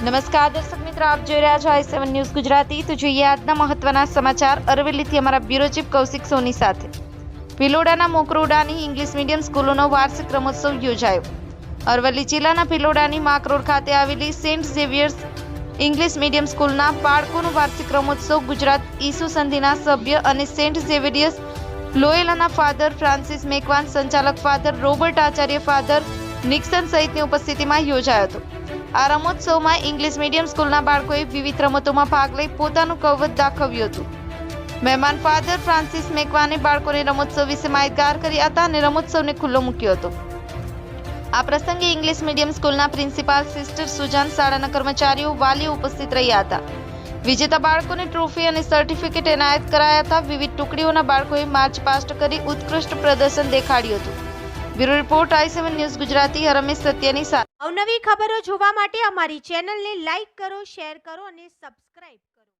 નમસ્કાર દર્શક મિત્રો, આપ જોઈ રહ્યા છો i7 ન્યૂઝ ગુજરાતી। તો જોઈએ આજના મહત્વના સમાચાર અરવલ્લીથી અમારા બ્યુરો ચીફ કૌશિક સોની સાથે। ભિલોડાના મોકરોડાની ઇંગ્લિશ મીડિયમ સ્કૂલોનો વાર્ષિક રમોત્સવ યોજાયો। અરવલ્લી જિલ્લાના ભિલોડાની માકરોડ ખાતે આવેલી સેન્ટ ઝેવિયર્સ ઇંગ્લિશ મીડિયમ સ્કૂલના બાળકોનો વાર્ષિક રમોત્સવ ગુજરાત ઈસુ સંધિના સભ્ય અને સેન્ટ ઝેવિયર્સ લોયેલાના ફાધર ફ્રાન્સિસ મેકવાન, સંચાલક Father Robert Acharya, Father Nixon સહિતની ઉપસ્થિતિમાં યોજાયો હતો। આ રમોત્સવમાં ઇંગ્લિશ મીડિયમ સ્કૂલના બાળકોએ વિવિધ રમતોમાં ભાગ લઈ પોતાનું કૌવત દાખવ્યું હતું। મહેમાન ફાધર ફ્રાન્સિસ મેકવાને બાળકોને રમોત્સવ વિશે માહિતગાર કર્યા હતા અને રમોત્સવને ખુલ્લો મૂક્યો હતો। આ પ્રસંગે ઇંગ્લિશ મીડિયમ સ્કૂલના પ્રિન્સિપાલ સિસ્ટર સુજાન, શાળાના કર્મચારીઓ, વાલીઓ ઉપસ્થિત રહ્યા હતા। વિજેતા બાળકોને ટ્રોફી અને સર્ટિફિકેટ એનાયત કરાયા હતા। વિવિધ ટુકડીઓના બાળકોએ માર્ચ પાસ્ટ કરી ઉત્કૃષ્ટ પ્રદર્શન દેખાડ્યું હતું। Bureau report i7 news Gujarati. Ramesh સત્યની સાથે અવનવી ખબરો જોવા માટે અમારી ચેનલને લાઈક કરો, શેર કરો અને સબસ્ક્રાઇબ